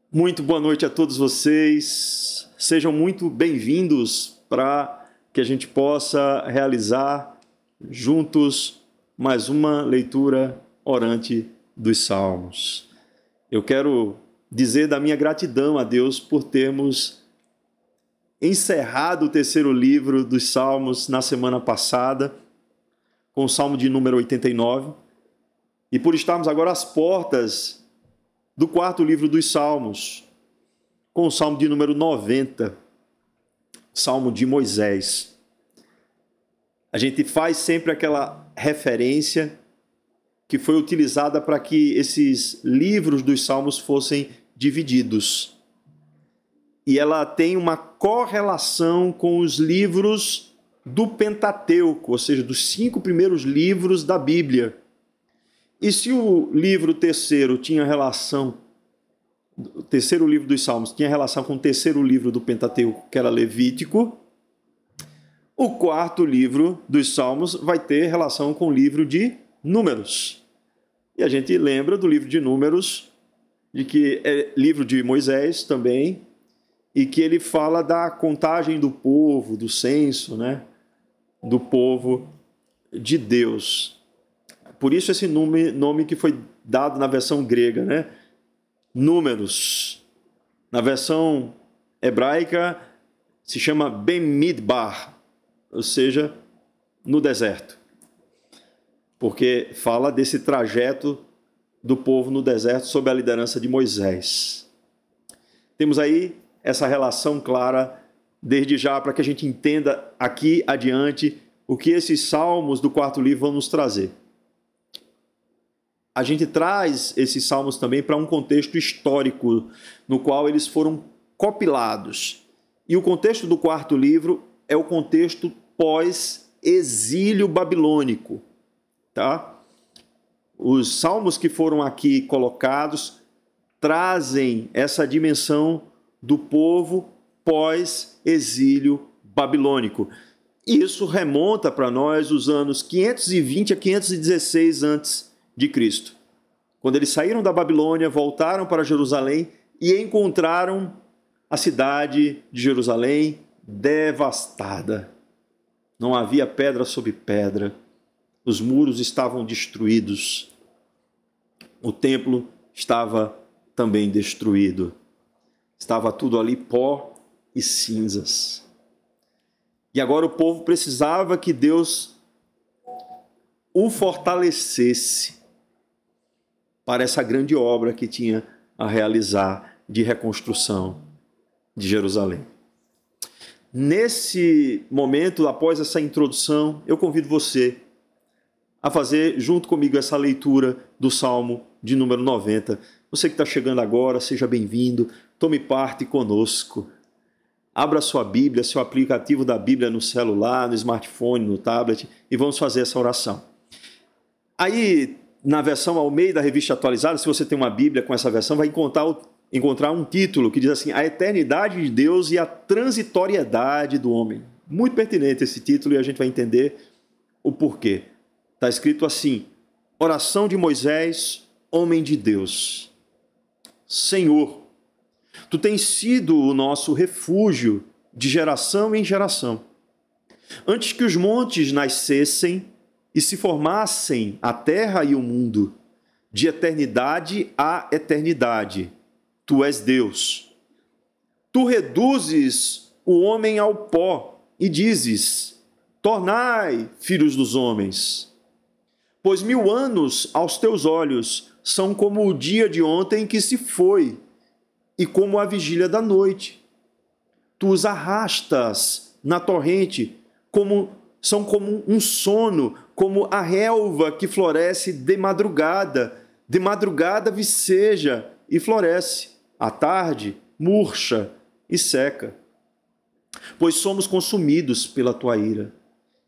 Muito boa noite a todos vocês. Sejam muito bem-vindos para que a gente possa realizar juntos mais uma leitura orante dos Salmos. Eu quero dizer da minha gratidão a Deus por termos encerrado o terceiro livro dos Salmos na semana passada, com o Salmo de número 89, e por estarmos agora às portas do quarto livro dos Salmos, com o Salmo de número 90, Salmo de Moisés. A gente faz sempre aquela referência que foi utilizada para que esses livros dos Salmos fossem divididos. E ela tem uma correlação com os livros do Pentateuco, ou seja, dos 5 primeiros livros da Bíblia. E se o livro terceiro tinha relação, o terceiro livro dos Salmos tinha relação com o terceiro livro do Pentateuco, que era Levítico, o quarto livro dos Salmos vai ter relação com o livro de Números. E a gente lembra do livro de Números, de que é livro de Moisés também, e que ele fala da contagem do povo, do censo, né? Do povo de Deus. Por isso esse nome que foi dado na versão grega, né? Números. Na versão hebraica se chama Bemidbar, ou seja, no deserto. Porque fala desse trajeto do povo no deserto sob a liderança de Moisés. Temos aí essa relação clara desde já para que a gente entenda aqui adiante o que esses salmos do quarto livro vão nos trazer. A gente traz esses salmos também para um contexto histórico no qual eles foram compilados. E o contexto do quarto livro é o contexto pós-exílio babilônico. Tá? Os salmos que foram aqui colocados trazem essa dimensão do povo pós-exílio babilônico. E isso remonta para nós os anos 520 a 516 a.C., de Cristo. Quando eles saíram da Babilônia, voltaram para Jerusalém e encontraram a cidade de Jerusalém devastada. Não havia pedra sobre pedra. Os muros estavam destruídos. O templo estava também destruído. Estava tudo ali pó e cinzas. E agora o povo precisava que Deus o fortalecesse para essa grande obra que tinha a realizar de reconstrução de Jerusalém. Nesse momento, após essa introdução, eu convido você a fazer junto comigo essa leitura do Salmo de número 90. Você que está chegando agora, seja bem-vindo, tome parte conosco. Abra sua Bíblia, seu aplicativo da Bíblia no celular, no smartphone, no tablet e vamos fazer essa oração. Aí, na versão Almeida, revista atualizada, se você tem uma Bíblia com essa versão, vai encontrar um título que diz assim: A eternidade de Deus e a transitoriedade do homem. Muito pertinente esse título e a gente vai entender o porquê. Está escrito assim: Oração de Moisés, homem de Deus. Senhor, Tu tens sido o nosso refúgio de geração em geração. Antes que os montes nascessem e se formassem a terra e o mundo, de eternidade a eternidade, Tu és Deus. Tu reduzes o homem ao pó e dizes: tornai, filhos dos homens. Pois 1000 anos aos teus olhos são como o dia de ontem que se foi, e como a vigília da noite. Tu os arrastas na torrente, são como um sono, como a relva que floresce de madrugada viceja e floresce, à tarde murcha e seca. Pois somos consumidos pela tua ira,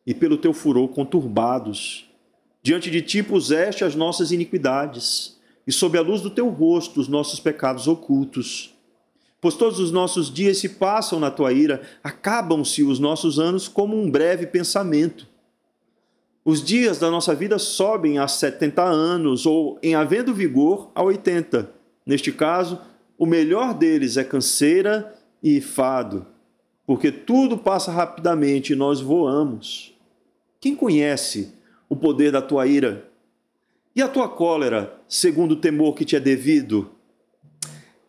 e pelo teu furor conturbados. Diante de ti puseste as nossas iniquidades, e sob a luz do teu rosto os nossos pecados ocultos. Pois todos os nossos dias se passam na tua ira, acabam-se os nossos anos como um breve pensamento. Os dias da nossa vida sobem a 70 anos, ou, em havendo vigor, a 80. Neste caso, O melhor deles é canseira e fado, porque tudo passa rapidamente e nós voamos. Quem conhece o poder da tua ira? E a tua cólera, segundo o temor que te é devido?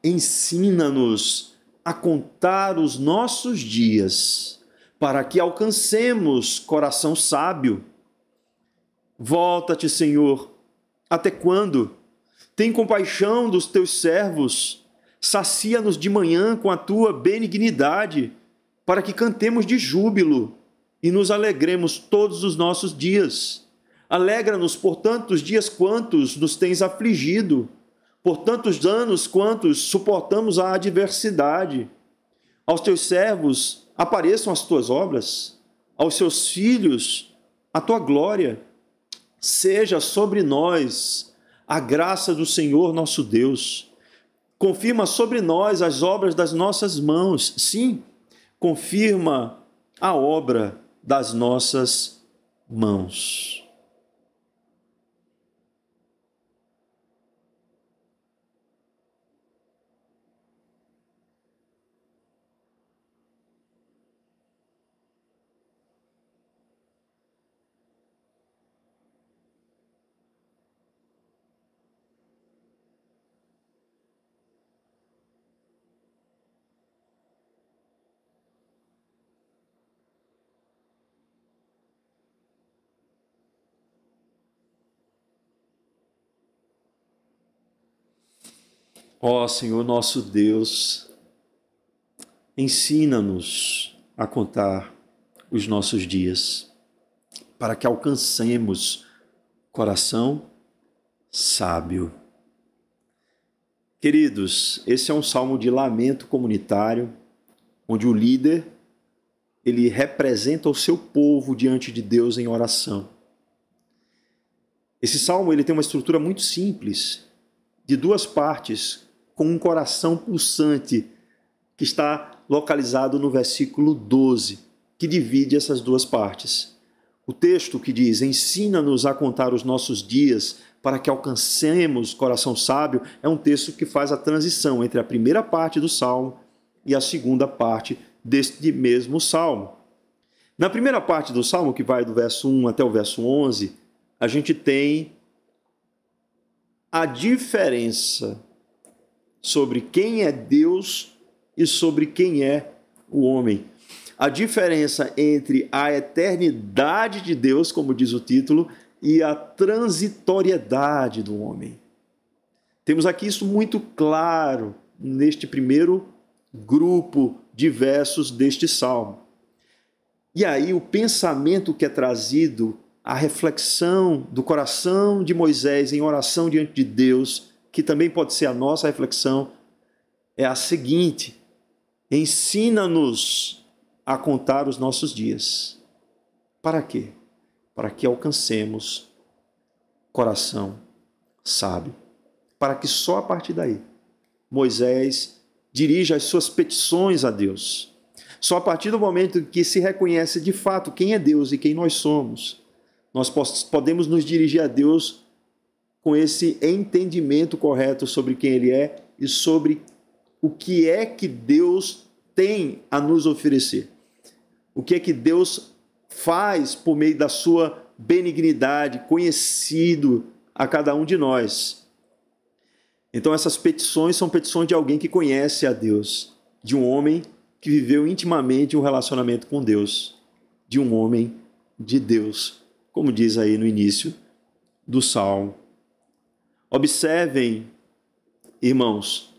Ensina-nos a contar os nossos dias, para que alcancemos coração sábio. Volta-te, Senhor. Até quando? Tem compaixão dos teus servos. Sacia-nos de manhã com a tua benignidade, para que cantemos de júbilo e nos alegremos todos os nossos dias. Alegra-nos por tantos dias quantos nos tens afligido, por tantos anos quantos suportamos a adversidade. Aos teus servos apareçam as tuas obras, aos seus filhos a tua glória. Seja sobre nós a graça do Senhor nosso Deus. Confirma sobre nós as obras das nossas mãos. Sim, confirma a obra das nossas mãos. Ó Senhor nosso Deus, ensina-nos a contar os nossos dias, para que alcancemos coração sábio. Queridos, esse é um salmo de lamento comunitário, onde o líder, ele representa o seu povo diante de Deus em oração. Esse salmo ele tem uma estrutura muito simples, de duas partes, com um coração pulsante, que está localizado no versículo 12, que divide essas duas partes. O texto que diz, ensina-nos a contar os nossos dias para que alcancemos coração sábio, é um texto que faz a transição entre a primeira parte do salmo e a segunda parte deste mesmo salmo. Na primeira parte do salmo, que vai do verso 1 até o verso 11, a gente tem a diferença sobre quem é Deus e sobre quem é o homem. A diferença entre a eternidade de Deus, como diz o título, e a transitoriedade do homem. Temos aqui isso muito claro neste primeiro grupo de versos deste salmo. E aí o pensamento que é trazido, a reflexão do coração de Moisés em oração diante de Deus, que também pode ser a nossa reflexão, é a seguinte: ensina-nos a contar os nossos dias. Para quê? Para que alcancemos coração sábio. Para que só a partir daí Moisés dirija as suas petições a Deus. Só a partir do momento que se reconhece de fato quem é Deus e quem nós somos, nós podemos nos dirigir a Deus com esse entendimento correto sobre quem Ele é e sobre o que é que Deus tem a nos oferecer. O que é que Deus faz por meio da sua benignidade, conhecido a cada um de nós. Então essas petições são petições de alguém que conhece a Deus, de um homem que viveu intimamente um relacionamento com Deus, de um homem de Deus, como diz aí no início do Salmo. Observem, irmãos,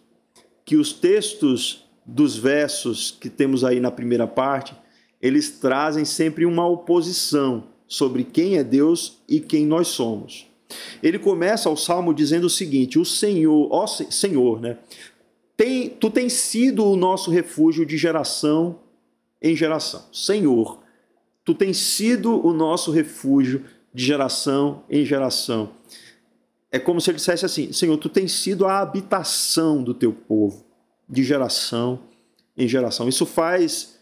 que os textos dos versos que temos aí na primeira parte, eles trazem sempre uma oposição sobre quem é Deus e quem nós somos. Ele começa o Salmo dizendo o seguinte: o Senhor, ó Senhor, né? Tu tens sido o nosso refúgio de geração em geração. Senhor, tu tens sido o nosso refúgio de geração em geração. É como se ele dissesse assim: Senhor, tu tens sido a habitação do teu povo, de geração em geração. Isso faz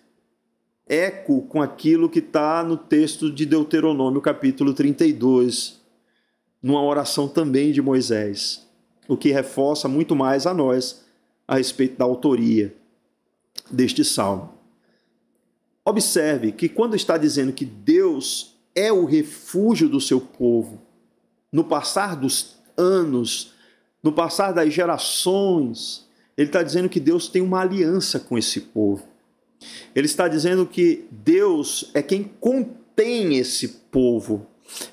eco com aquilo que está no texto de Deuteronômio, capítulo 32, numa oração também de Moisés, o que reforça muito mais a nós a respeito da autoria deste salmo. Observe que quando está dizendo que Deus é o refúgio do seu povo, no passar dos anos, no passar das gerações, ele está dizendo que Deus tem uma aliança com esse povo. Ele está dizendo que Deus é quem contém esse povo,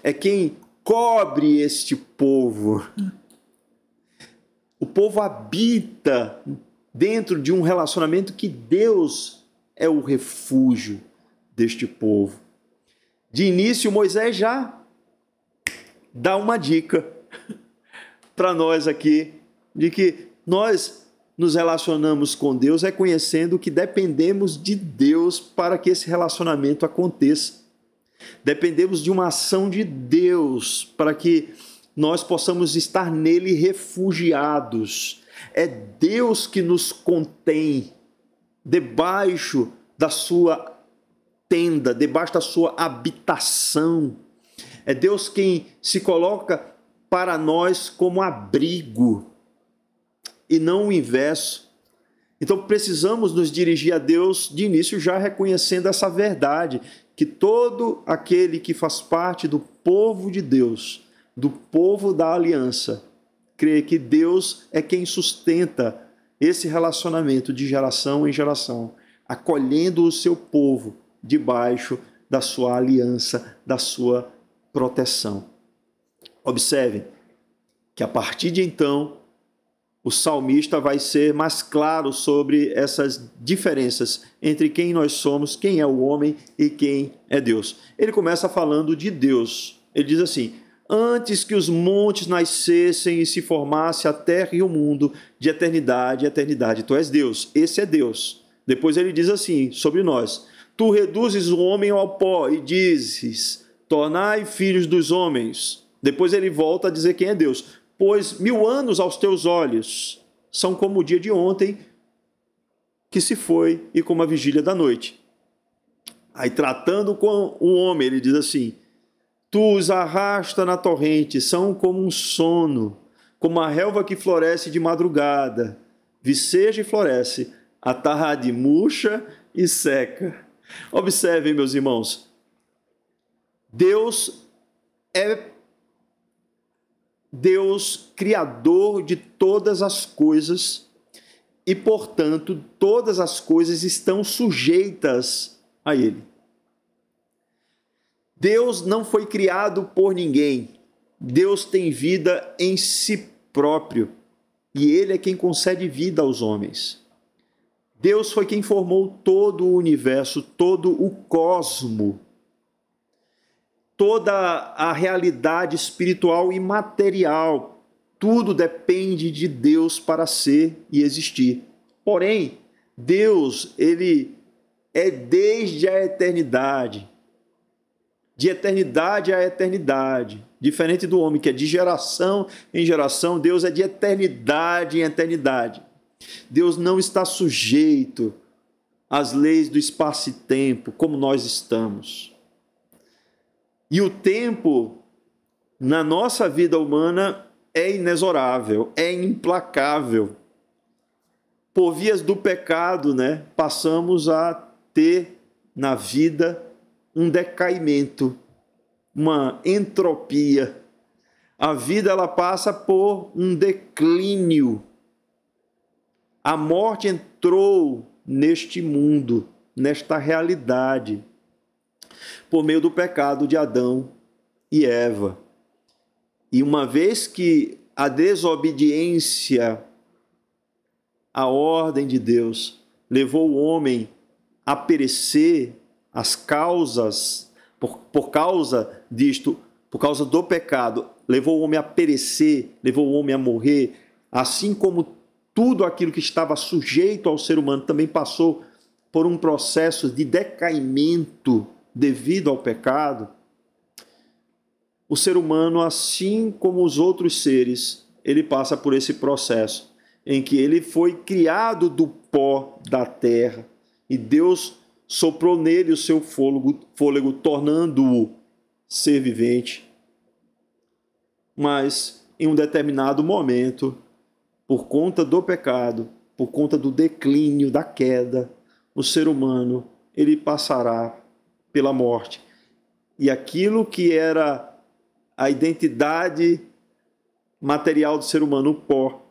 é quem cobre este povo. O povo habita dentro de um relacionamento que Deus é o refúgio deste povo. De início, Moisés já dá uma dica para nós aqui, de que nós nos relacionamos com Deus reconhecendo que dependemos de Deus para que esse relacionamento aconteça. Dependemos de uma ação de Deus para que nós possamos estar nele refugiados. É Deus que nos contém debaixo da sua tenda, debaixo da sua habitação. É Deus quem se coloca para nós como abrigo e não o inverso. Então precisamos nos dirigir a Deus de início já reconhecendo essa verdade, que todo aquele que faz parte do povo de Deus, do povo da aliança, crê que Deus é quem sustenta esse relacionamento de geração em geração, acolhendo o seu povo debaixo da sua aliança, da sua proteção. Observem que a partir de então, o salmista vai ser mais claro sobre essas diferenças entre quem nós somos, quem é o homem e quem é Deus. Ele começa falando de Deus. Ele diz assim: antes que os montes nascessem e se formasse a terra e o mundo, de eternidade a eternidade. Tu és Deus, esse é Deus. Depois ele diz assim sobre nós: tu reduzes o homem ao pó e dizes, tornai filhos dos homens. Depois ele volta a dizer quem é Deus. Pois 1000 anos aos teus olhos são como o dia de ontem que se foi e como a vigília da noite. Aí tratando com o homem, ele diz assim: tu os arrasta na torrente, são como um sono, como a relva que floresce de madrugada, viceja e floresce, à tarde murcha e seca. Observem, meus irmãos, Deus é Deus criador de todas as coisas e, portanto, todas as coisas estão sujeitas a Ele. Deus não foi criado por ninguém. Deus tem vida em si próprio e Ele é quem concede vida aos homens. Deus foi quem formou todo o universo, todo o cosmo, toda a realidade espiritual e material. Tudo depende de Deus para ser e existir. Porém, Deus, Ele é desde a eternidade, de eternidade a eternidade. Diferente do homem que é de geração em geração, Deus é de eternidade em eternidade. Deus não está sujeito às leis do espaço e tempo, como nós estamos. E o tempo, na nossa vida humana, é inexorável, é implacável. Por vias do pecado, passamos a ter na vida um decaimento, uma entropia. A vida ela passa por um declínio. A morte entrou neste mundo, nesta realidade, por meio do pecado de Adão e Eva. E uma vez que a desobediência à ordem de Deus levou o homem a perecer, as causas, por causa disto, por causa do pecado, levou o homem a perecer, levou o homem a morrer, assim como tudo aquilo que estava sujeito ao ser humano também passou por um processo de decaimento devido ao pecado. O ser humano, assim como os outros seres, ele passa por esse processo em que ele foi criado do pó da terra e Deus soprou nele o seu fôlego tornando-o ser vivente. Mas, em um determinado momento, por conta do pecado, por conta do declínio, da queda, o ser humano, ele passará pela morte. E aquilo que era a identidade material do ser humano, o pó,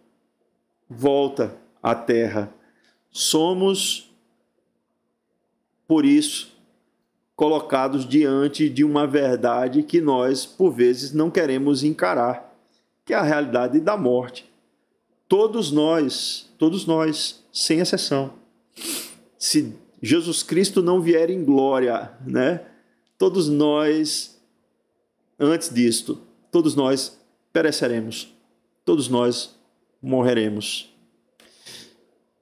volta à terra. Somos, por isso, colocados diante de uma verdade que nós, por vezes, não queremos encarar, que é a realidade da morte. Todos nós, sem exceção. Se Jesus Cristo não vier em glória, né? Todos nós, antes disto, todos nós pereceremos. Todos nós morreremos.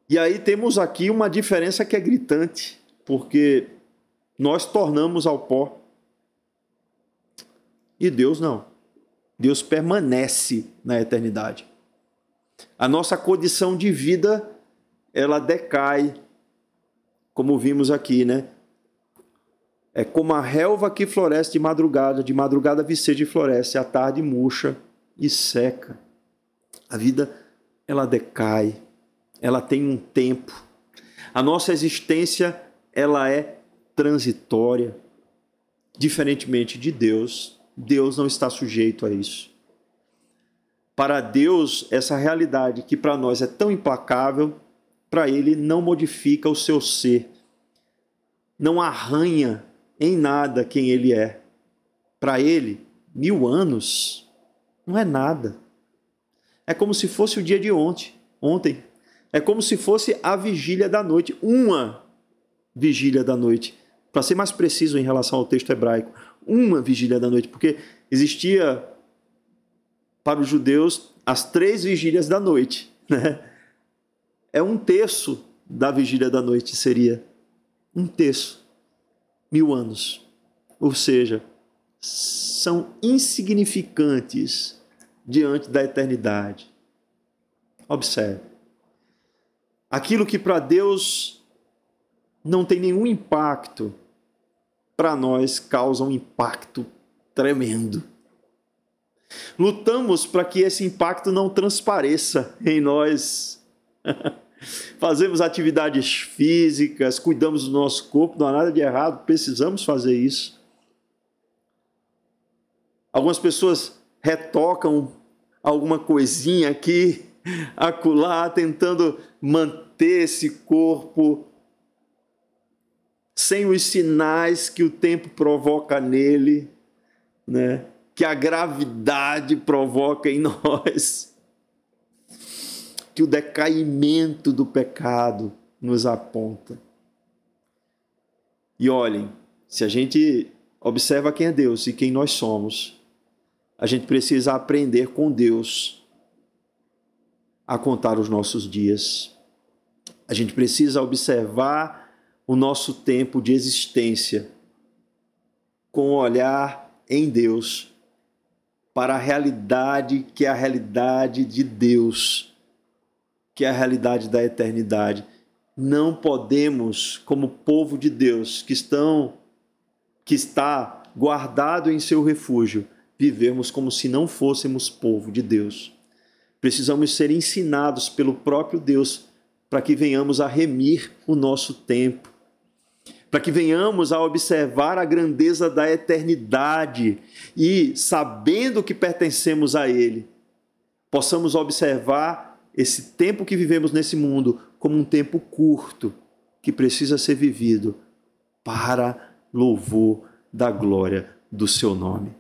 E aí temos aqui uma diferença que é gritante, porque nós tornamos ao pó. E Deus não. Deus permanece na eternidade. A nossa condição de vida, ela decai, como vimos aqui, né? É como a relva que floresce de madrugada viceja e floresce, à tarde murcha e seca. A vida, ela decai, ela tem um tempo. A nossa existência, ela é transitória. Diferentemente de Deus, Deus não está sujeito a isso. Para Deus, essa realidade que para nós é tão implacável, para Ele não modifica o seu ser, não arranha em nada quem Ele é. Para Ele, 1000 anos não é nada. É como se fosse o dia de ontem. É como se fosse a vigília da noite, uma vigília da noite. Para ser mais preciso em relação ao texto hebraico, uma vigília da noite, porque existia para os judeus as 3 vigílias da noite, né? É 1/3 da vigília da noite, seria 1/3, 1000 anos. Ou seja, são insignificantes diante da eternidade. Observe. Aquilo que para Deus não tem nenhum impacto, para nós causa um impacto tremendo. Lutamos para que esse impacto não transpareça em nós. Fazemos atividades físicas, cuidamos do nosso corpo, não há nada de errado, precisamos fazer isso. Algumas pessoas retocam alguma coisinha aqui, acolá, tentando manter esse corpo sem os sinais que o tempo provoca nele, né? Que a gravidade provoca em nós, que o decaimento do pecado nos aponta. E olhem, se a gente observa quem é Deus e quem nós somos, a gente precisa aprender com Deus a contar os nossos dias. A gente precisa observar o nosso tempo de existência com o olhar em Deus, para a realidade que é a realidade de Deus, que é a realidade da eternidade. Não podemos, como povo de Deus, que está guardado em seu refúgio, vivermos como se não fôssemos povo de Deus. Precisamos ser ensinados pelo próprio Deus para que venhamos a remir o nosso tempo, para que venhamos a observar a grandeza da eternidade e, sabendo que pertencemos a Ele, possamos observar esse tempo que vivemos nesse mundo como um tempo curto, que precisa ser vivido para louvor da glória do Seu nome.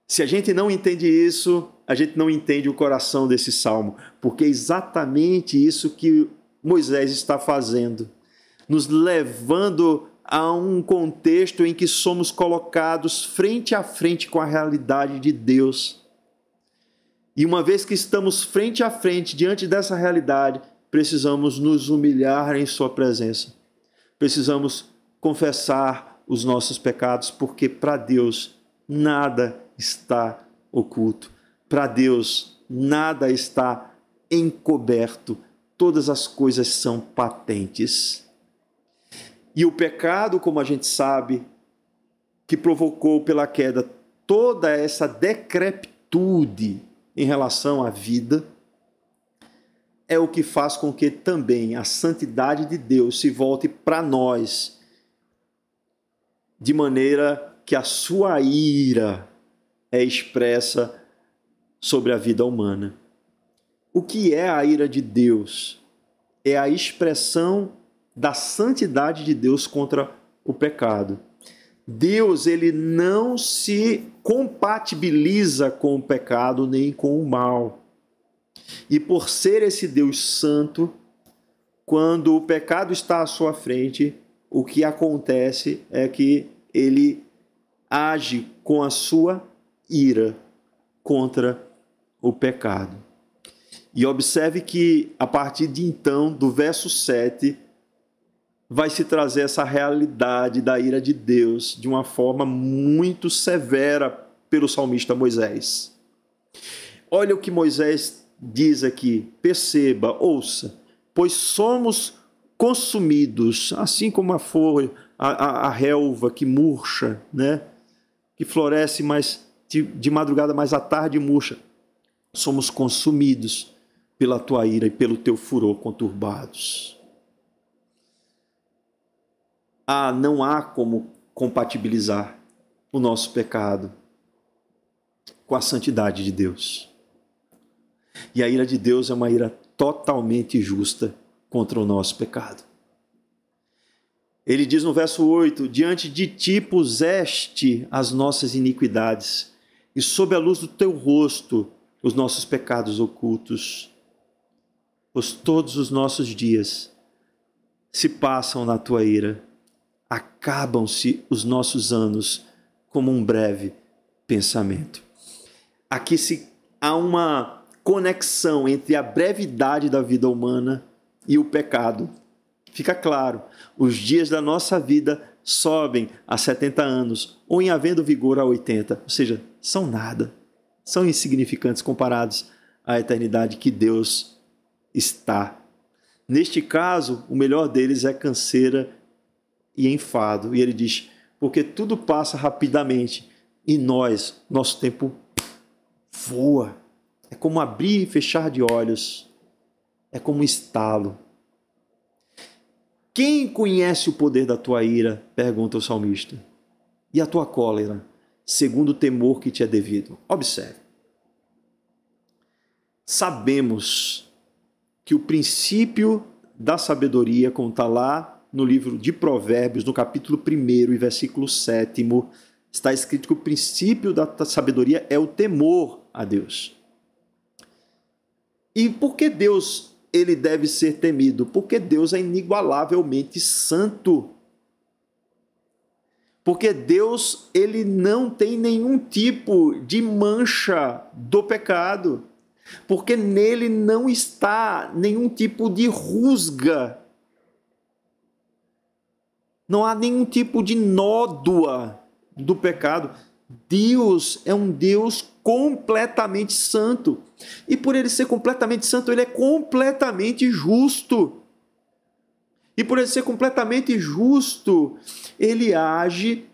Se a gente não entende isso, a gente não entende o coração desse salmo, porque é exatamente isso que Moisés está fazendo, nos levando a um contexto em que somos colocados frente a frente com a realidade de Deus. E uma vez que estamos frente a frente diante dessa realidade, precisamos nos humilhar em sua presença. Precisamos confessar os nossos pecados, porque para Deus nada está oculto. Para Deus nada está encoberto. Todas as coisas são patentes. E o pecado, como a gente sabe, que provocou pela queda toda essa decrepitude em relação à vida, é o que faz com que também a santidade de Deus se volte para nós, de maneira que a sua ira é expressa sobre a vida humana. O que é a ira de Deus? É a expressão da santidade de Deus contra o pecado. Deus, ele não se compatibiliza com o pecado nem com o mal. E por ser esse Deus santo, quando o pecado está à sua frente, o que acontece é que ele age com a sua ira contra o pecado. E observe que a partir de então, do verso 7, vai se trazer essa realidade da ira de Deus de uma forma muito severa pelo salmista Moisés. Olha o que Moisés diz aqui, perceba, ouça, pois somos consumidos, assim como a folha, a relva que murcha, né? Que floresce mais de madrugada, mas à tarde murcha. Somos consumidos pela tua ira e pelo teu furor conturbados. Não há como compatibilizar o nosso pecado com a santidade de Deus. E a ira de Deus é uma ira totalmente justa contra o nosso pecado. Ele diz no verso 8, diante de ti puseste as nossas iniquidades, e sob a luz do teu rosto os nossos pecados ocultos. Pois todos os nossos dias se passam na tua ira, acabam-se os nossos anos como um breve pensamento. Aqui há uma conexão entre a brevidade da vida humana e o pecado. Fica claro, os dias da nossa vida sobem a 70 anos, ou em havendo vigor a 80, ou seja, são nada, são insignificantes comparados à eternidade que Deus está. Neste caso, o melhor deles é canseira e enfado. E ele diz, porque tudo passa rapidamente e nosso tempo voa. É como abrir e fechar de olhos. É como um estalo. Quem conhece o poder da tua ira? Pergunta o salmista. E a tua cólera, segundo o temor que te é devido. Observe. Sabemos que o princípio da sabedoria, como está lá no livro de Provérbios, no capítulo 1 e versículo 7, está escrito que o princípio da sabedoria é o temor a Deus. E por que Deus ele deve ser temido? Porque Deus é inigualavelmente santo. Porque Deus ele não tem nenhum tipo de mancha do pecado. Porque nele não está nenhum tipo de rusga. Não há nenhum tipo de nódoa do pecado. Deus é um Deus completamente santo. E por ele ser completamente santo, ele é completamente justo. E por ele ser completamente justo, ele age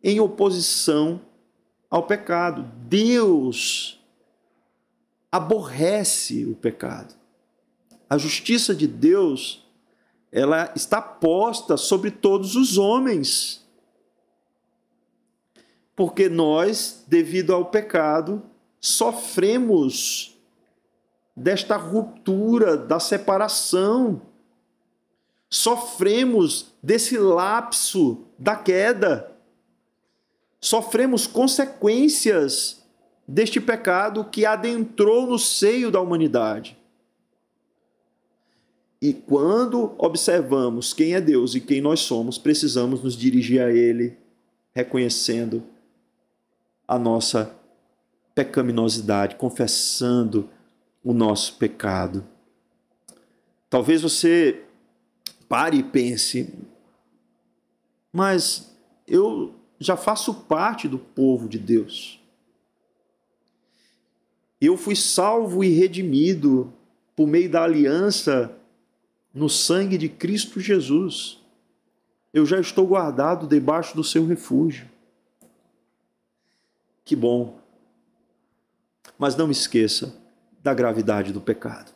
em oposição ao pecado. Deus aborrece o pecado. A justiça de Deus, ela está posta sobre todos os homens. Porque nós, devido ao pecado, sofremos desta ruptura, da separação. Sofremos desse lapso da queda. Sofremos consequências deste pecado que adentrou no seio da humanidade. E quando observamos quem é Deus e quem nós somos, precisamos nos dirigir a Ele, reconhecendo a nossa pecaminosidade, confessando o nosso pecado. Talvez você pare e pense, mas eu já faço parte do povo de Deus. Eu fui salvo e redimido por meio da aliança no sangue de Cristo Jesus. Eu já estou guardado debaixo do seu refúgio. Que bom. Mas não esqueça da gravidade do pecado.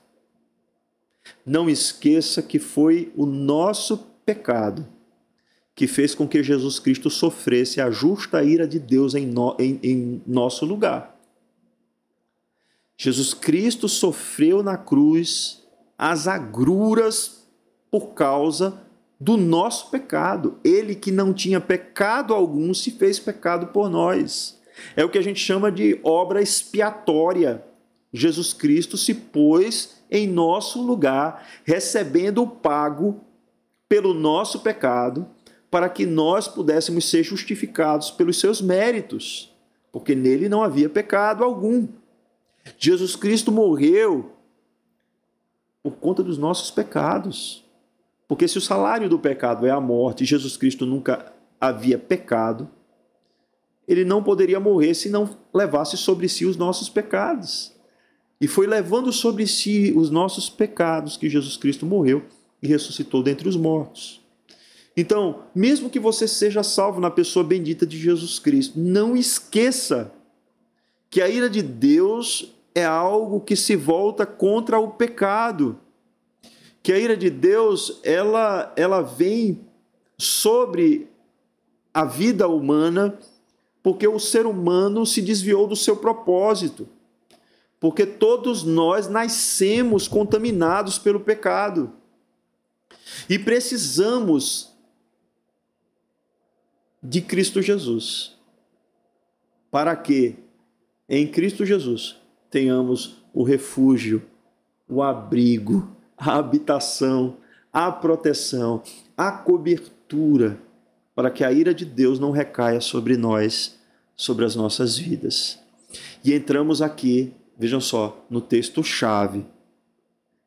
não esqueça que foi o nosso pecado que fez com que Jesus Cristo sofresse a justa ira de Deus em nosso lugar. Jesus Cristo sofreu na cruz as agruras por causa do nosso pecado. Ele que não tinha pecado algum se fez pecado por nós. É o que a gente chama de obra expiatória. Jesus Cristo se pôs em nosso lugar, recebendo o pago pelo nosso pecado, para que nós pudéssemos ser justificados pelos seus méritos, porque nele não havia pecado algum. Jesus Cristo morreu por conta dos nossos pecados, porque se o salário do pecado é a morte, e Jesus Cristo nunca havia pecado, ele não poderia morrer se não levasse sobre si os nossos pecados. E foi levando sobre si os nossos pecados que Jesus Cristo morreu e ressuscitou dentre os mortos. Então, mesmo que você seja salvo na pessoa bendita de Jesus Cristo, não esqueça que a ira de Deus é algo que se volta contra o pecado. Que a ira de Deus, ela vem sobre a vida humana porque o ser humano se desviou do seu propósito. Porque todos nós nascemos contaminados pelo pecado. E precisamos de Cristo Jesus, para que em Cristo Jesus tenhamos o refúgio, o abrigo, a habitação, a proteção, a cobertura, para que a ira de Deus não recaia sobre nós, sobre as nossas vidas. E entramos aqui, vejam só, no texto-chave,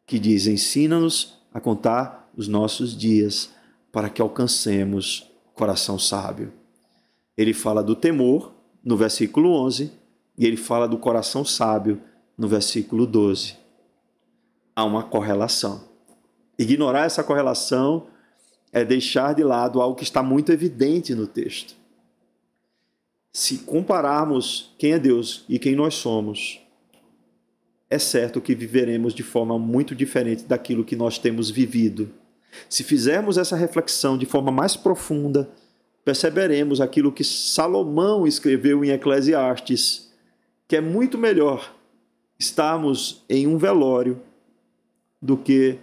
que diz: ensina-nos a contar os nossos dias, para que alcancemos coração sábio. Ele fala do temor no versículo 11 e ele fala do coração sábio no versículo 12. Há uma correlação. Ignorar essa correlação é deixar de lado algo que está muito evidente no texto. Se compararmos quem é Deus e quem nós somos, é certo que viveremos de forma muito diferente daquilo que nós temos vivido. Se fizermos essa reflexão de forma mais profunda, perceberemos aquilo que Salomão escreveu em Eclesiastes, que é muito melhor estarmos em um velório do que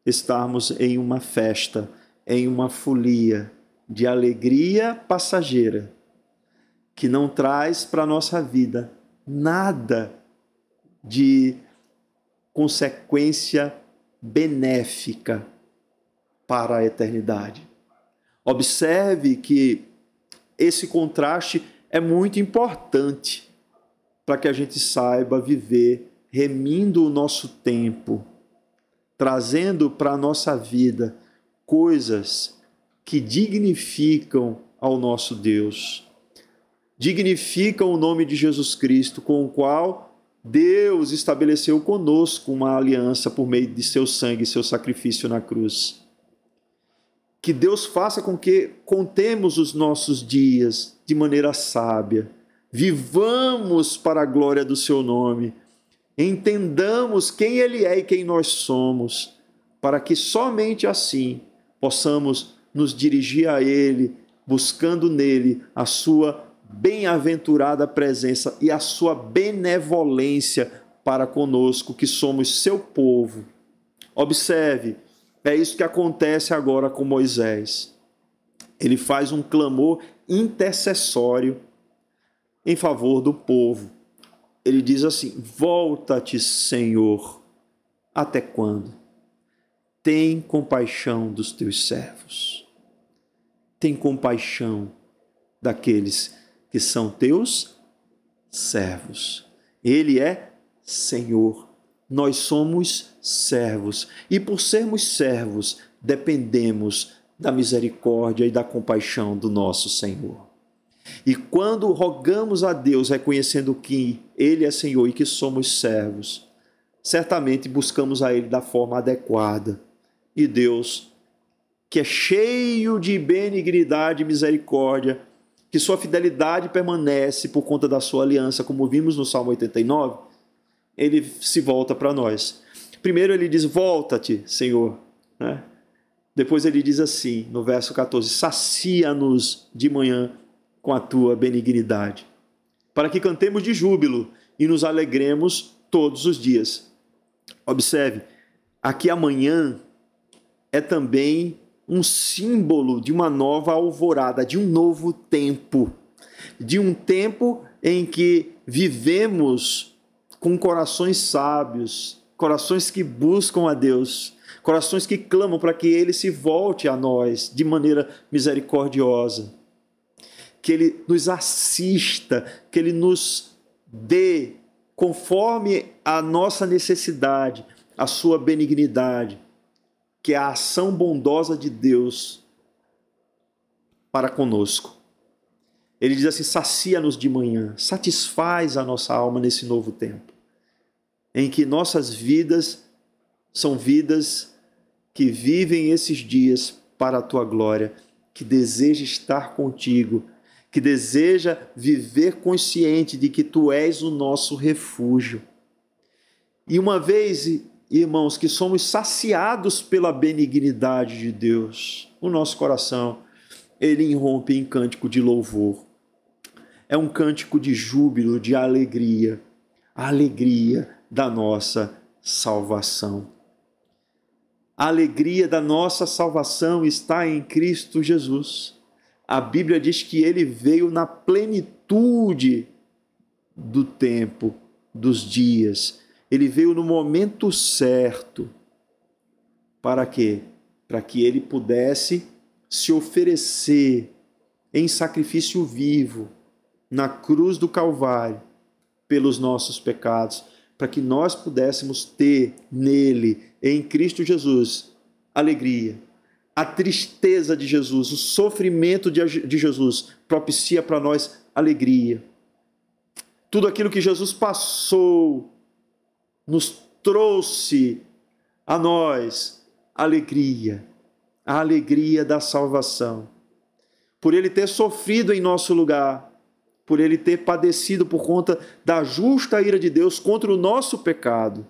estarmos em uma festa, em uma folia de alegria passageira, que não traz para a nossa vida nada de consequência benéfica para a eternidade. Observe que esse contraste é muito importante para que a gente saiba viver remindo o nosso tempo, trazendo para a nossa vida coisas que dignificam ao nosso Deus, dignificam o nome de Jesus Cristo, com o qual Deus estabeleceu conosco uma aliança por meio de seu sangue e seu sacrifício na cruz. Que Deus faça com que contemos os nossos dias de maneira sábia, vivamos para a glória do seu nome, entendamos quem Ele é e quem nós somos, para que somente assim possamos nos dirigir a Ele, buscando nele a sua bem-aventurada presença e a sua benevolência para conosco, que somos seu povo. Observe, é isso que acontece agora com Moisés. Ele faz um clamor intercessório em favor do povo. Ele diz assim: volta-te, Senhor, até quando? Tem compaixão dos teus servos. Tem compaixão daqueles que são teus servos. Ele é Senhor. Nós somos servos. E por sermos servos, dependemos da misericórdia e da compaixão do nosso Senhor. E quando rogamos a Deus, reconhecendo que Ele é Senhor e que somos servos, certamente buscamos a Ele da forma adequada. E Deus, que é cheio de benignidade e misericórdia, que sua fidelidade permanece por conta da sua aliança, como vimos no Salmo 89, Ele se volta para nós. Primeiro ele diz, volta-te, Senhor. Né? Depois ele diz assim, no verso 14, sacia-nos de manhã com a tua benignidade, para que cantemos de júbilo e nos alegremos todos os dias. Observe, aqui amanhã é também um símbolo de uma nova alvorada, de um novo tempo, de um tempo em que vivemos com corações sábios, corações que buscam a Deus, corações que clamam para que Ele se volte a nós de maneira misericordiosa, que Ele nos assista, que Ele nos dê, conforme a nossa necessidade, a sua benignidade, que é a ação bondosa de Deus para conosco. Ele diz assim, sacia-nos de manhã, satisfaz a nossa alma nesse novo tempo, em que nossas vidas são vidas que vivem esses dias para a tua glória, que deseja estar contigo, que deseja viver consciente de que tu és o nosso refúgio. E uma vez, irmãos, que somos saciados pela benignidade de Deus, o nosso coração, ele irrompe em cântico de louvor. É um cântico de júbilo, de alegria, a alegria da nossa salvação. A alegria da nossa salvação está em Cristo Jesus. A Bíblia diz que ele veio na plenitude do tempo, dos dias. Ele veio no momento certo. Para quê? Para que ele pudesse se oferecer em sacrifício vivo na cruz do Calvário pelos nossos pecados, para que nós pudéssemos ter nele, em Cristo Jesus, alegria. A tristeza de Jesus, o sofrimento de Jesus propicia para nós alegria. Tudo aquilo que Jesus passou nos trouxe a nós alegria, a alegria da salvação. Por ele ter sofrido em nosso lugar, por ele ter padecido por conta da justa ira de Deus contra o nosso pecado,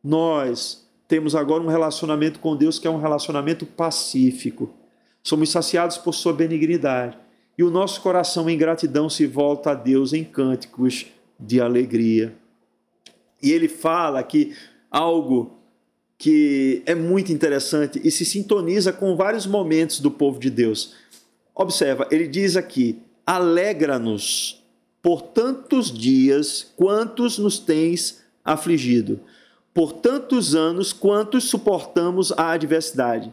nós temos agora um relacionamento com Deus que é um relacionamento pacífico. Somos saciados por sua benignidade. E o nosso coração em gratidão se volta a Deus em cânticos de alegria. E ele fala aqui algo que é muito interessante e se sintoniza com vários momentos do povo de Deus. Observa, ele diz aqui, alegra-nos por tantos dias quantos nos tens afligido, por tantos anos quantos suportamos a adversidade.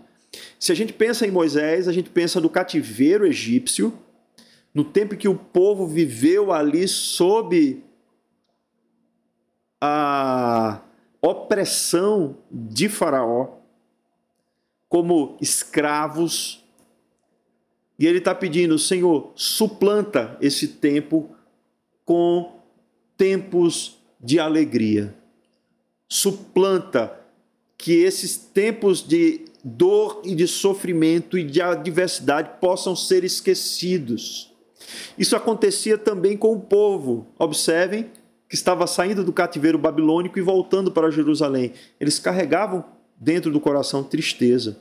Se a gente pensa em Moisés, a gente pensa no cativeiro egípcio, no tempo que o povo viveu ali sob a opressão de Faraó, como escravos. E ele está pedindo, Senhor, suplanta esse tempo com tempos de alegria. Suplanta que esses tempos de dor e de sofrimento e de adversidade possam ser esquecidos. Isso acontecia também com o povo. Observem que estava saindo do cativeiro babilônico e voltando para Jerusalém. Eles carregavam dentro do coração tristeza.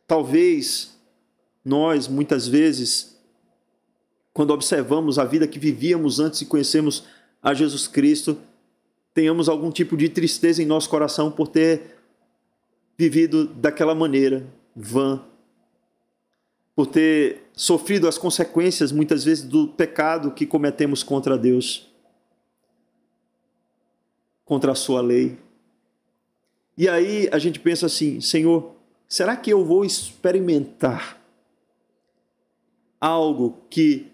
Talvez nós, muitas vezes, quando observamos a vida que vivíamos antes de conhecermos a Jesus Cristo, tenhamos algum tipo de tristeza em nosso coração por ter vivido daquela maneira, vã, por ter sofrido as consequências, muitas vezes, do pecado que cometemos contra Deus, contra a sua lei. E aí a gente pensa assim, Senhor, será que eu vou experimentar algo que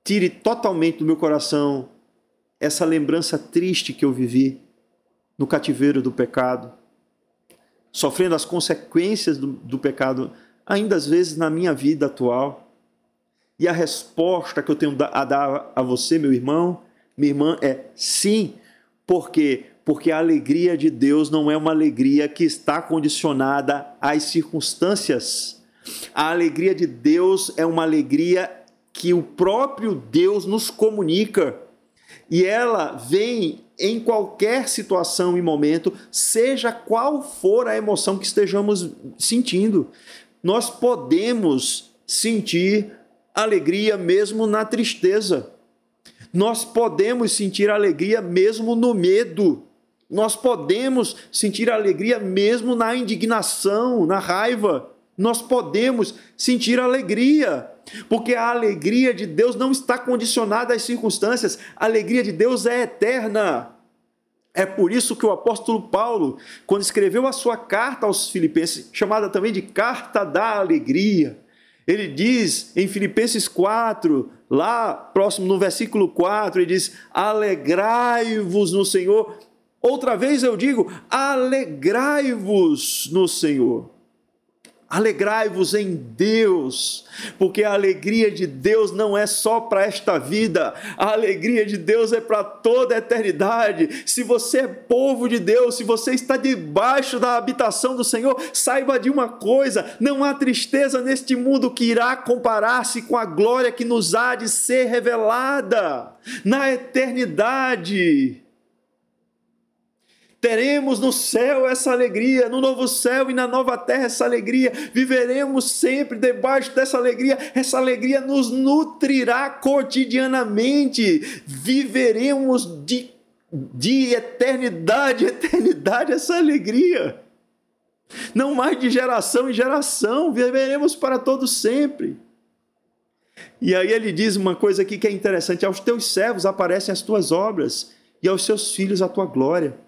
tire totalmente do meu coração essa lembrança triste que eu vivi no cativeiro do pecado, sofrendo as consequências do pecado, ainda às vezes na minha vida atual? E a resposta que eu tenho a dar a você, meu irmão, minha irmã, é sim. Por quê? Porque a alegria de Deus não é uma alegria que está condicionada às circunstâncias. A alegria de Deus é uma alegria que o próprio Deus nos comunica. E ela vem em qualquer situação e momento, seja qual for a emoção que estejamos sentindo. Nós podemos sentir alegria mesmo na tristeza. Nós podemos sentir alegria mesmo no medo. Nós podemos sentir alegria mesmo na indignação, na raiva. Nós podemos sentir alegria, porque a alegria de Deus não está condicionada às circunstâncias. A alegria de Deus é eterna. É por isso que o apóstolo Paulo, quando escreveu a sua carta aos Filipenses, chamada também de Carta da Alegria, ele diz em Filipenses 4, lá próximo no versículo 4, ele diz: alegrai-vos no Senhor. Outra vez eu digo, alegrai-vos no Senhor. Alegrai-vos em Deus, porque a alegria de Deus não é só para esta vida, a alegria de Deus é para toda a eternidade. Se você é povo de Deus, se você está debaixo da habitação do Senhor, saiba de uma coisa: não há tristeza neste mundo que irá comparar-se com a glória que nos há de ser revelada na eternidade. Teremos no céu essa alegria, no novo céu e na nova terra essa alegria, viveremos sempre debaixo dessa alegria, essa alegria nos nutrirá cotidianamente, viveremos de eternidade, eternidade essa alegria, não mais de geração em geração, viveremos para todo sempre. E aí ele diz uma coisa aqui que é interessante: aos teus servos aparecem as tuas obras e aos seus filhos a tua glória.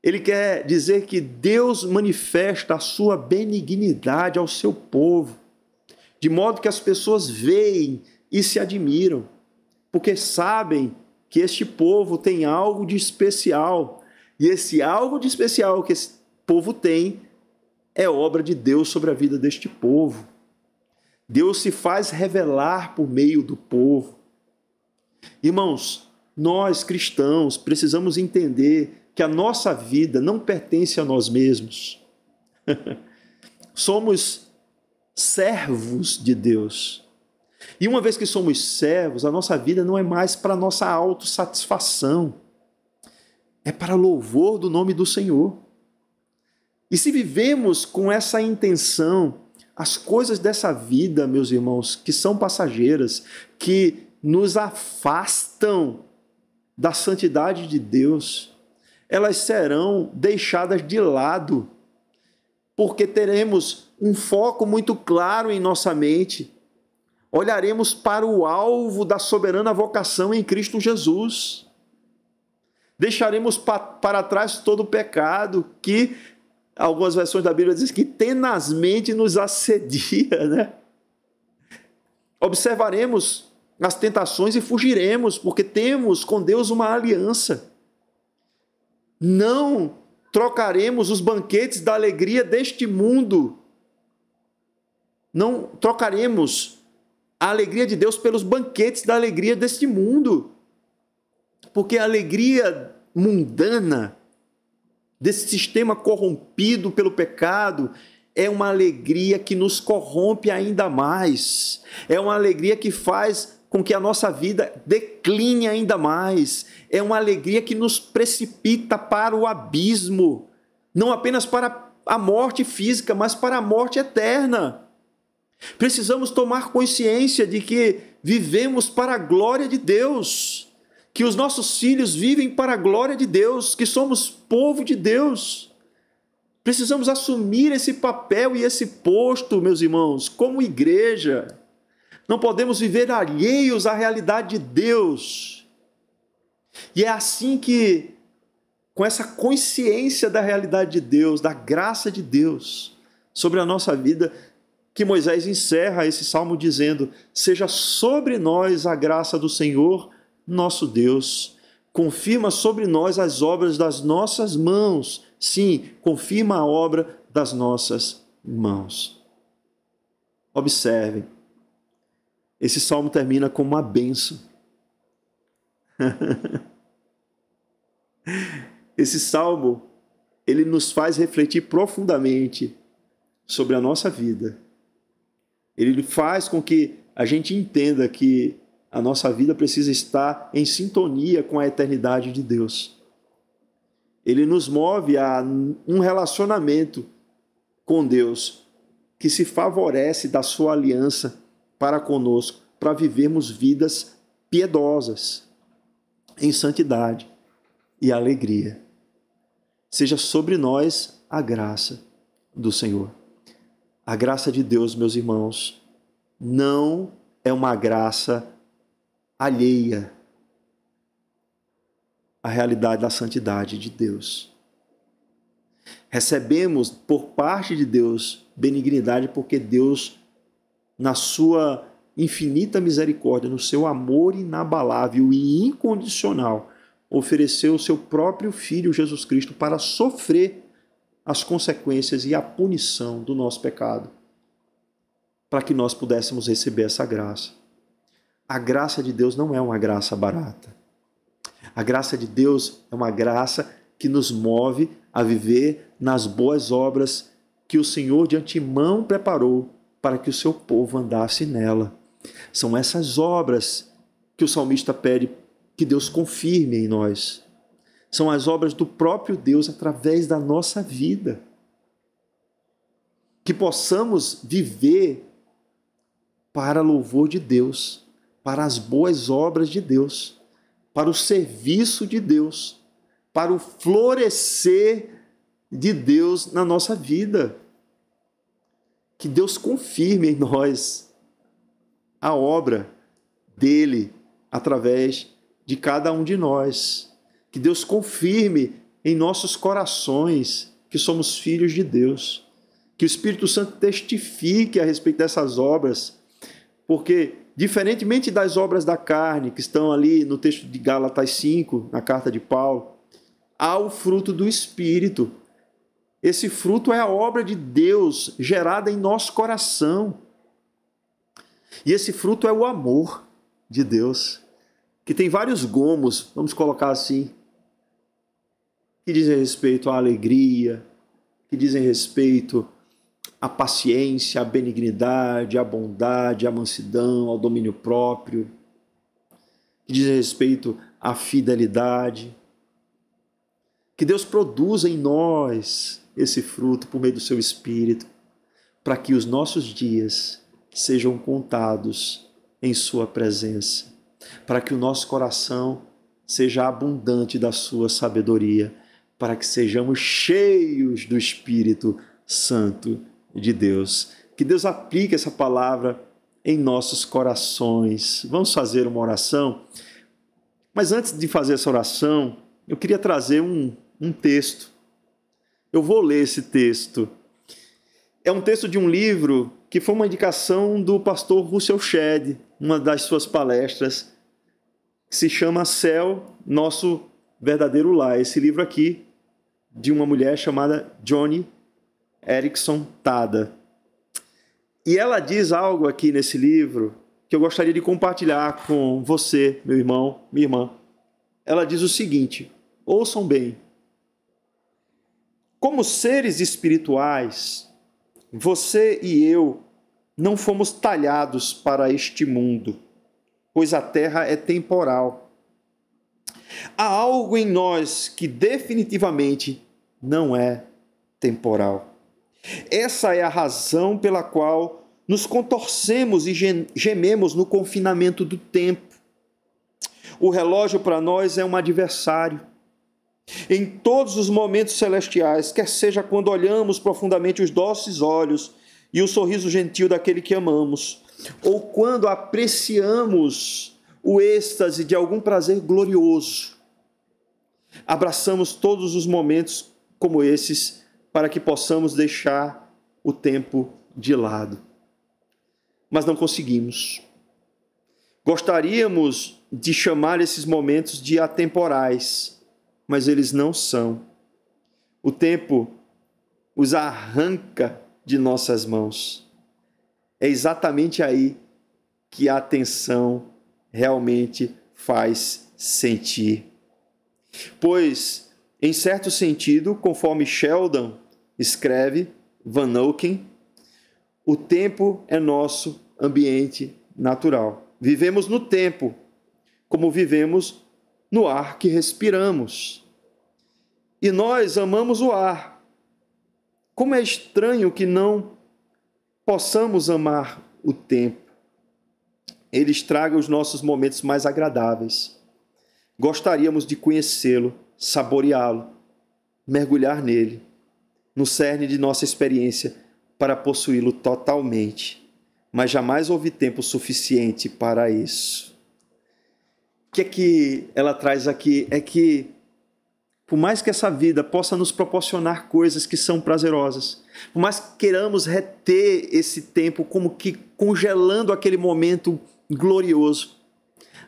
Ele quer dizer que Deus manifesta a sua benignidade ao seu povo, de modo que as pessoas veem e se admiram, porque sabem que este povo tem algo de especial, e esse algo de especial que esse povo tem é obra de Deus sobre a vida deste povo. Deus se faz revelar por meio do povo. Irmãos, nós cristãos precisamos entender que a nossa vida não pertence a nós mesmos. Somos servos de Deus. E uma vez que somos servos, a nossa vida não é mais para a nossa autossatisfação. É para louvor do nome do Senhor. E se vivemos com essa intenção, as coisas dessa vida, meus irmãos, que são passageiras, que nos afastam da santidade de Deus, elas serão deixadas de lado, porque teremos um foco muito claro em nossa mente. Olharemos para o alvo da soberana vocação em Cristo Jesus. Deixaremos para trás todo o pecado que, algumas versões da Bíblia dizem que tenazmente nos assedia, né? Observaremos as tentações e fugiremos, porque temos com Deus uma aliança. Não trocaremos os banquetes da alegria deste mundo. Não trocaremos a alegria de Deus pelos banquetes da alegria deste mundo. Porque a alegria mundana, desse sistema corrompido pelo pecado, é uma alegria que nos corrompe ainda mais. É uma alegria que faz com que a nossa vida decline ainda mais. É uma alegria que nos precipita para o abismo, não apenas para a morte física, mas para a morte eterna. Precisamos tomar consciência de que vivemos para a glória de Deus, que os nossos filhos vivem para a glória de Deus, que somos povo de Deus. Precisamos assumir esse papel e esse posto, meus irmãos, como igreja. Não podemos viver alheios à realidade de Deus. E é assim que, com essa consciência da realidade de Deus, da graça de Deus sobre a nossa vida, que Moisés encerra esse salmo dizendo: seja sobre nós a graça do Senhor, nosso Deus. Confirma sobre nós as obras das nossas mãos. Sim, confirma a obra das nossas mãos. Observem. Esse salmo termina com uma bênção. Esse salmo, ele nos faz refletir profundamente sobre a nossa vida. Ele faz com que a gente entenda que a nossa vida precisa estar em sintonia com a eternidade de Deus. Ele nos move a um relacionamento com Deus que se favorece da sua aliança para conosco, para vivermos vidas piedosas, em santidade e alegria. Seja sobre nós a graça do Senhor. A graça de Deus, meus irmãos, não é uma graça alheia à realidade da santidade de Deus. Recebemos por parte de Deus benignidade porque Deus, na sua infinita misericórdia, no seu amor inabalável e incondicional, ofereceu o seu próprio Filho Jesus Cristo para sofrer as consequências e a punição do nosso pecado, para que nós pudéssemos receber essa graça. A graça de Deus não é uma graça barata. A graça de Deus é uma graça que nos move a viver nas boas obras que o Senhor de antemão preparou para que o seu povo andasse nela. São essas obras que o salmista pede que Deus confirme em nós. São as obras do próprio Deus através da nossa vida. Que possamos viver para louvor de Deus, para as boas obras de Deus, para o serviço de Deus, para o florescer de Deus na nossa vida. Que Deus confirme em nós a obra dele através de cada um de nós. Que Deus confirme em nossos corações que somos filhos de Deus. Que o Espírito Santo testifique a respeito dessas obras, porque, diferentemente das obras da carne, que estão ali no texto de Gálatas 5, na carta de Paulo, há o fruto do Espírito. Esse fruto é a obra de Deus gerada em nosso coração. E esse fruto é o amor de Deus, que tem vários gomos, vamos colocar assim, que dizem respeito à alegria, que dizem respeito à paciência, à benignidade, à bondade, à mansidão, ao domínio próprio, que dizem respeito à fidelidade. Que Deus produza em nós esse fruto por meio do seu Espírito, para que os nossos dias sejam contados em sua presença, para que o nosso coração seja abundante da sua sabedoria, para que sejamos cheios do Espírito Santo de Deus. Que Deus aplique essa palavra em nossos corações. Vamos fazer uma oração, mas antes de fazer essa oração, eu queria trazer um texto. Eu vou ler esse texto. É um texto de um livro que foi uma indicação do pastor Russell Shedd, uma das suas palestras, que se chama Céu, Nosso Verdadeiro Lar. Esse livro aqui, de uma mulher chamada Joni Eareckson Tada. E ela diz algo aqui nesse livro que eu gostaria de compartilhar com você, meu irmão, minha irmã. Ela diz o seguinte, ouçam bem. Como seres espirituais, você e eu não fomos talhados para este mundo, pois a terra é temporal. Há algo em nós que definitivamente não é temporal. Essa é a razão pela qual nos contorcemos e gememos no confinamento do tempo. O relógio para nós é um adversário. Em todos os momentos celestiais, quer seja quando olhamos profundamente os doces olhos e o sorriso gentil daquele que amamos, ou quando apreciamos o êxtase de algum prazer glorioso, abraçamos todos os momentos como esses para que possamos deixar o tempo de lado. Mas não conseguimos. Gostaríamos de chamar esses momentos de atemporais, mas eles não são. O tempo os arranca de nossas mãos. É exatamente aí que a atenção realmente faz sentir. Pois, em certo sentido, conforme Sheldon escreve, Van Auken, o tempo é nosso ambiente natural. Vivemos no tempo, como vivemos no ar que respiramos. e nós amamos o ar. Como é estranho que não possamos amar o tempo. Ele estraga os nossos momentos mais agradáveis. Gostaríamos de conhecê-lo, saboreá-lo, mergulhar nele, no cerne de nossa experiência, para possuí-lo totalmente. Mas jamais houve tempo suficiente para isso. O que é que ela traz aqui? É que, por mais que essa vida possa nos proporcionar coisas que são prazerosas, por mais que queiramos reter esse tempo como que congelando aquele momento glorioso,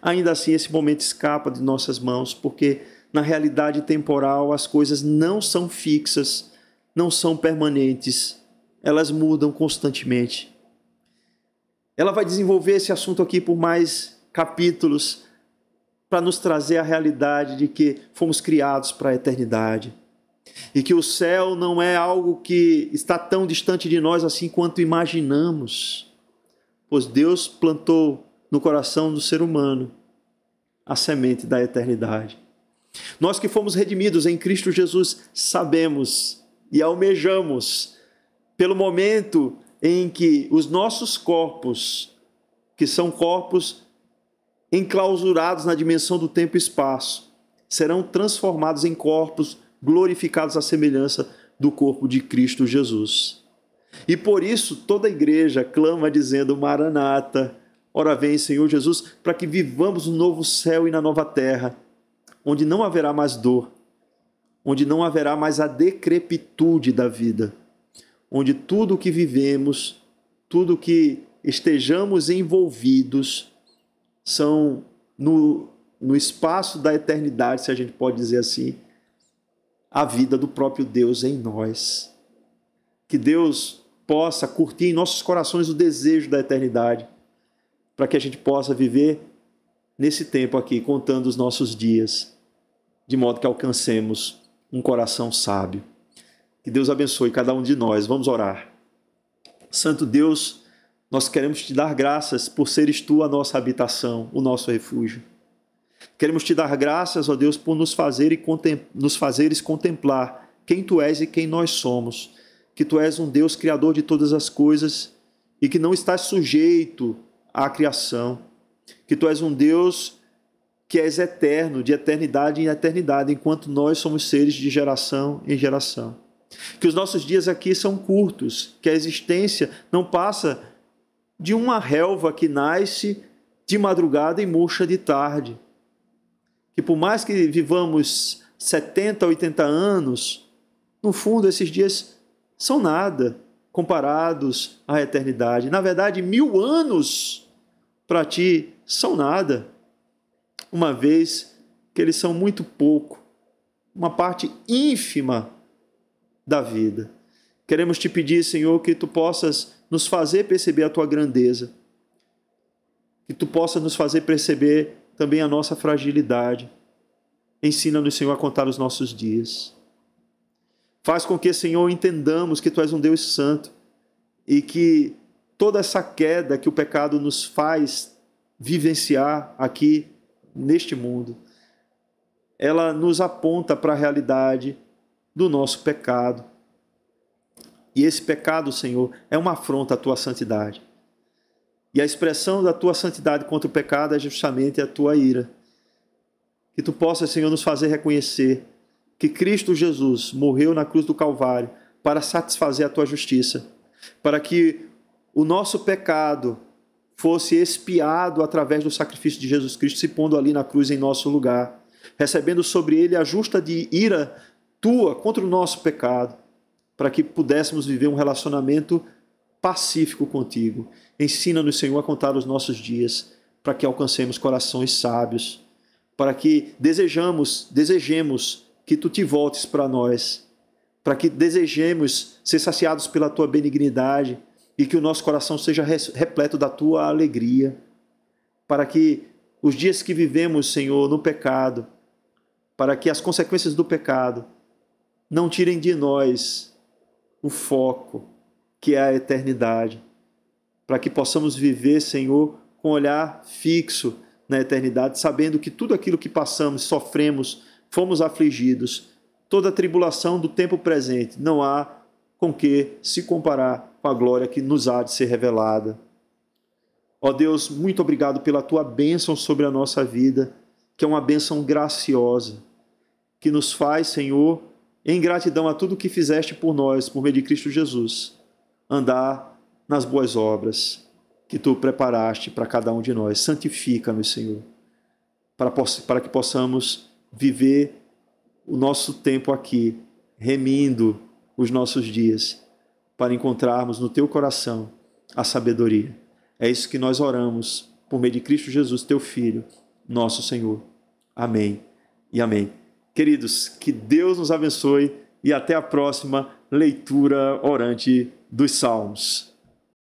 ainda assim esse momento escapa de nossas mãos, porque na realidade temporal as coisas não são fixas, não são permanentes, elas mudam constantemente. Ela vai desenvolver esse assunto aqui por mais capítulos, para nos trazer a realidade de que fomos criados para a eternidade. E que o céu não é algo que está tão distante de nós assim quanto imaginamos. Pois Deus plantou no coração do ser humano a semente da eternidade. Nós que fomos redimidos em Cristo Jesus sabemos e almejamos pelo momento em que os nossos corpos, que são corpos enclausurados na dimensão do tempo e espaço, serão transformados em corpos glorificados à semelhança do corpo de Cristo Jesus. E por isso toda a igreja clama dizendo: Maranata, ora vem, Senhor Jesus, para que vivamos no novo céu e na nova terra, onde não haverá mais dor, onde não haverá mais a decrepitude da vida, onde tudo o que vivemos, tudo o que estejamos envolvidos, são no espaço da eternidade, se a gente pode dizer assim, a vida do próprio Deus em nós. Que Deus possa curtir em nossos corações o desejo da eternidade, para que a gente possa viver nesse tempo aqui, contando os nossos dias, de modo que alcancemos um coração sábio. Que Deus abençoe cada um de nós. Vamos orar. Santo Deus, nós queremos te dar graças por seres tu a nossa habitação, o nosso refúgio. Queremos te dar graças, ó Deus, por nos fazeres contemplar quem tu és e quem nós somos. Que tu és um Deus criador de todas as coisas e que não estás sujeito à criação. Que tu és um Deus que és eterno, de eternidade em eternidade, enquanto nós somos seres de geração em geração. Que os nossos dias aqui são curtos, que a existência não passa de uma relva que nasce de madrugada e murcha de tarde. Que por mais que vivamos 70, 80 anos, no fundo esses dias são nada comparados à eternidade. Na verdade, 1000 anos para ti são nada, uma vez que eles são muito pouco, uma parte ínfima da vida. Queremos te pedir, Senhor, que tu possas nos fazer perceber a tua grandeza, que tu possas nos fazer perceber também a nossa fragilidade. Ensina-nos, Senhor, a contar os nossos dias. Faz com que, Senhor, entendamos que tu és um Deus santo e que toda essa queda que o pecado nos faz vivenciar aqui neste mundo, ela nos aponta para a realidade do nosso pecado. E esse pecado, Senhor, é uma afronta à tua santidade. E a expressão da tua santidade contra o pecado é justamente a tua ira. Que tu possas, Senhor, nos fazer reconhecer que Cristo Jesus morreu na cruz do Calvário para satisfazer a tua justiça, para que o nosso pecado fosse expiado através do sacrifício de Jesus Cristo, se pondo ali na cruz em nosso lugar, recebendo sobre ele a justa de ira tua contra o nosso pecado, para que pudéssemos viver um relacionamento pacífico contigo. Ensina-nos, Senhor, a contar os nossos dias, para que alcancemos corações sábios, para que desejemos que tu te voltes para nós, para que desejemos ser saciados pela tua benignidade e que o nosso coração seja repleto da tua alegria, para que os dias que vivemos, Senhor, no pecado, para que as consequências do pecado não tirem de nós o foco, que é a eternidade, para que possamos viver, Senhor, com um olhar fixo na eternidade, sabendo que tudo aquilo que passamos, sofremos, fomos afligidos, toda a tribulação do tempo presente não há com que se comparar com a glória que nos há de ser revelada. Ó Deus, muito obrigado pela tua bênção sobre a nossa vida, que é uma bênção graciosa, que nos faz, Senhor, em gratidão a tudo que fizeste por nós, por meio de Cristo Jesus, andar nas boas obras que tu preparaste para cada um de nós. Santifica-nos, Senhor, para que possamos viver o nosso tempo aqui, remindo os nossos dias, para encontrarmos no teu coração a sabedoria. É isso que nós oramos por meio de Cristo Jesus, teu Filho, nosso Senhor. Amém e amém. Queridos, que Deus nos abençoe e até a próxima leitura orante dos Salmos.